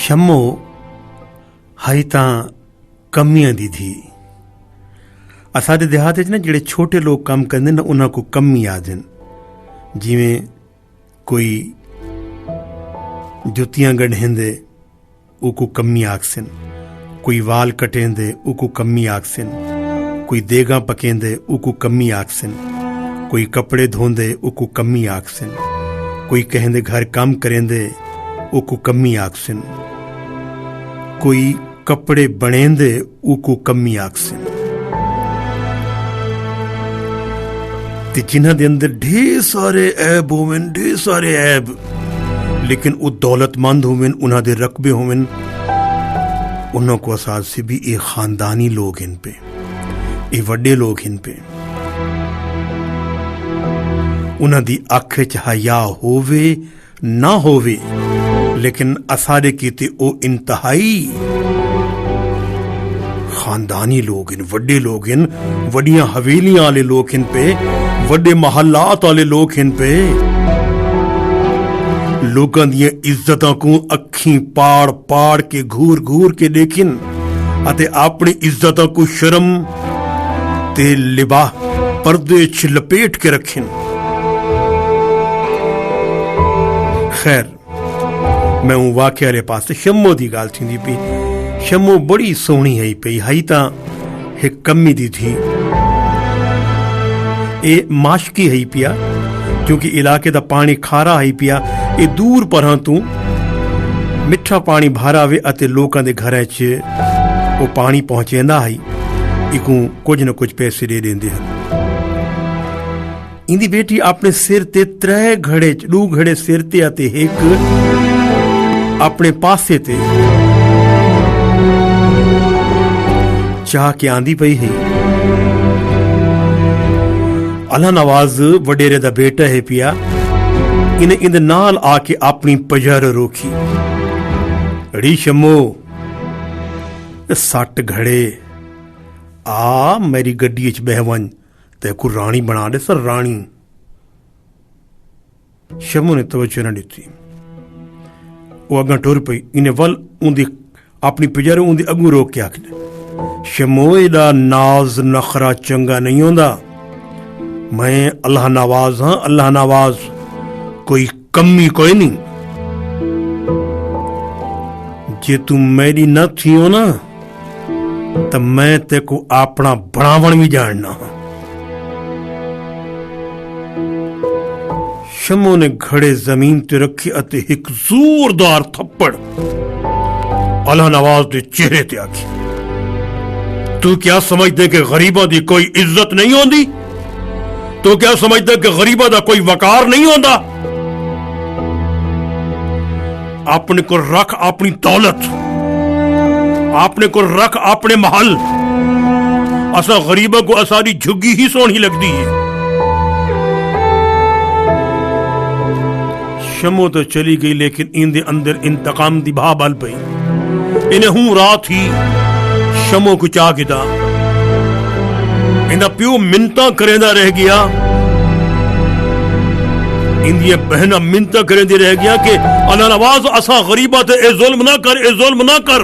शम्मो high तां कमियां दी थी। असाडे देहात च ना जिहड़े छोटे लोग काम करते ना उन्हां को कमी आखदे। जिवें कोई जुत्तियां गढ़ेंदे उको कमी आखसन, कोई वाल कटेंदे उको कमी आखसन, कोई देगा पकेंदे उको कमी आखसन, कोई कपड़े धोंदे उको कमी आखसन, कोई कहेंदे घर काम करेंदे उको कमी आखसन, कोई कपड़े बनेंदे उको कमी आखसन। ते जिन्हां दे अंदर ढेर सारे ऐब होवन, ढेर सारे ऐब, लेकिन वो दौलतमंद होवन, उन्हां दे रकबे होवन, उन्हां को असाद से भी ये खानदानी लोग इन पे, ये वड्डे लोग इन पे। उन्हां दी अख च हया होवे ना होवे, लेकिन असाडे कीते ओ इंतहाई खानदानी लोग इन, वड्डे लोग इन, वड्डियां हवेलियां वाले लोग इन पे, वड्डे महल्लात वाले लोग इन पे। लोगों दियां इज्जतां को अखीं पाड़ पाड़ के घूर घूर के देखिन अते अपनी इज्जतां को शर्म ते लिबा पर्दे च लपेट के रखिन। खैर, मैं हूं वाकया वाले पास शम्मो दी गाल थींदी पई। शम्मो बड़ी सोहनी है पई, हाई तां हिक कमी दी थी। ए माशकी है पिया, क्योंकि इलाके दा पानी खारा है पिया। ये दूर परां तू मिठा पानी भरावे अते लोकां दे घरां च वो पानी पहुंचेंदा है। इकू कुछ न कुछ पैसे दे देंदे हन। इंदी बेटी अपने सिर ते 3 घड़े, 2 घड़े सिर ते अते एक अपने पासे ते चाह के आंदी पई है। अल्लाह नवाज वडेरे दा बेटा है पिया, इन्हें इंद नाल आके अपनी पजर रोकी। री शम्मो 60 घड़े आ मेरी गड्डी च बहवन ते को रानी बना दे सर, रानी। शम्मो ने तवज्जो न दिती, वो अगा टुर पई। इन्हें वल उंदी अपनी पजर उंदी अगू रोक के आखदे, शम्मो एदा नाज नखरा चंगा नहीं होंदा। मैं अल्लाह नवाज हाँ, अल्लाह नवाज, कोई कमी कोई नहीं। जे तू मेरी न थी हो ना तो मैं ते को अपना बनावन भी जानना। शम्मो ने घड़े जमीन ते रखी अते एक जोरदार थप्पड़ अल्लाह नवाज के चेहरे ते आखी। तू क्या समझदे कि गरीबां दी कोई इज्जत नहीं होंदी? तो क्या समझदे कि गरीबां दा कोई वकार नहीं होंदा? अपने को रख अपनी दौलत, अपने को रख अपने महल। असा गरीबों को असारी झुग्गी ही सोहनी लगती है। शम्मो तो चली गई, लेकिन इंदे अंदर इंतकाम दी भा बल पई। इन्हें हूं रात ही शम्मो को चाह गिदा। इंदा प्यो मिन्नतां करेंदा रह गया, इंदियां बहना मिन्नतां करेंदी रह गया कि अल्लाह नवाज असा गरीबा ते ए जुल्म ना कर, ए जुल्म ना कर।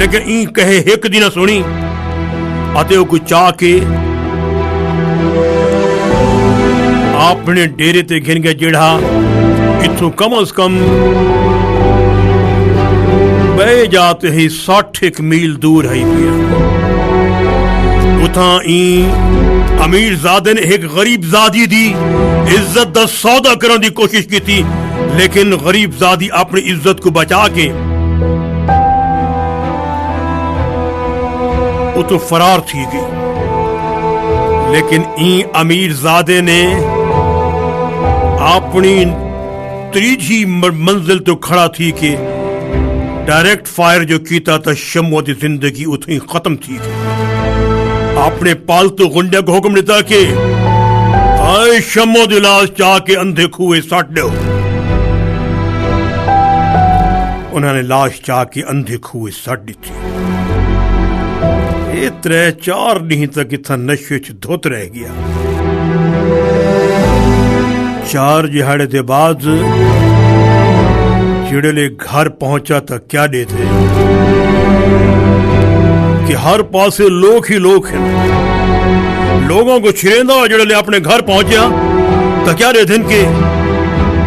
लेकिन ई कहे एक दिन सुनी अते को चाह के अपने डेरे ते घिन गया, जेड़ा इथों कम अज कम बह जाते ही 60 मील दूर है पिया। उथा ई अमीर जादे ने एक गरीब जादी दी इज्जत दा सौदा करने की कोशिश की थी, लेकिन गरीब जादी अपनी इज्जत को बचा के वो तो फरार थी गई। लेकिन ई अमीर जादे ने अपनी त्रीजी मंजिल तो खड़ा थी कि डायरेक्ट फायर जो कीता था, शम्मो की जिंदगी उतनी खत्म थी। अपने पालतू गुंडे को हुक्म दिता कि आए शम्मो दी लाश चाह के अंधे कुएं सट दो। उन्होंने लाश चाह के अंधे कुएं सट दी थी। ये 3-4 दिन तक इतना नशे च धुत रह गया। 4 दिहाड़े के बाद जिड़े घर पहुंचा तो क्या देते कि हर पासे लोग ही लोग हैं। लोगों को छिरेंदा जिड़े अपने घर पहुंचा तो क्या देते कि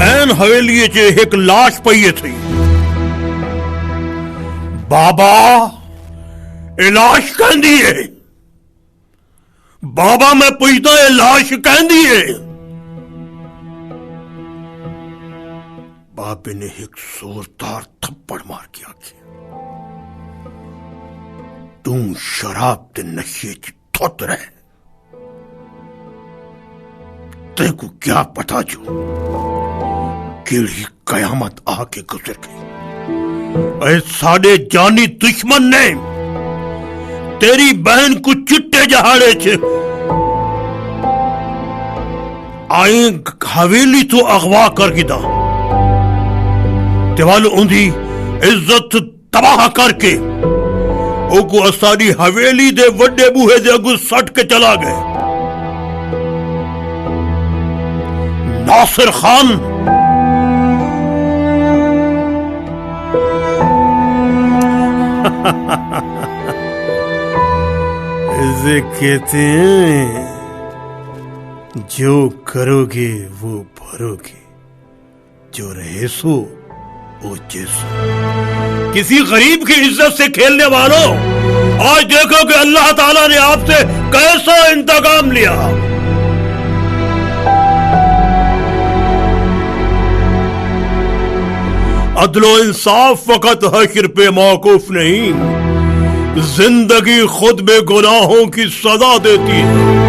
ऐन हवेली च एक लाश पई थी। बाबा ए लाश कहंदी है, बाबा मैं पूछता ए लाश कहंदी है। बाबे ने एक जोरदार थप्पड़ मार के आखिया, तू शराब ते नशे च धुत रहे, तेरे को क्या पता जो केड़ी कयामत आके गुजर गई। ऐ साडे जानी दुश्मन ने तेरी बहन को चिट्टे जहाड़े च आई हवेली तो अगवा कर गिदा तेवाल उंदी इज्जत तबाह करके ओको असारी हवेली दे वड्डे बूहे दे अगू सट के चला गए। नासिर खान इसे कहते हैं जो करोगे वो भरोगे, जो रहे सो वो जैसो। किसी गरीब की इज्जत से खेलने वालों, आज देखो कि अल्लाह ताला ने आपसे कैसा इंतकाम लिया। अदलो इंसाफ फकत हश्र पे मौकूफ नहीं, जिंदगी खुद में गुनाहों की सजा देती है।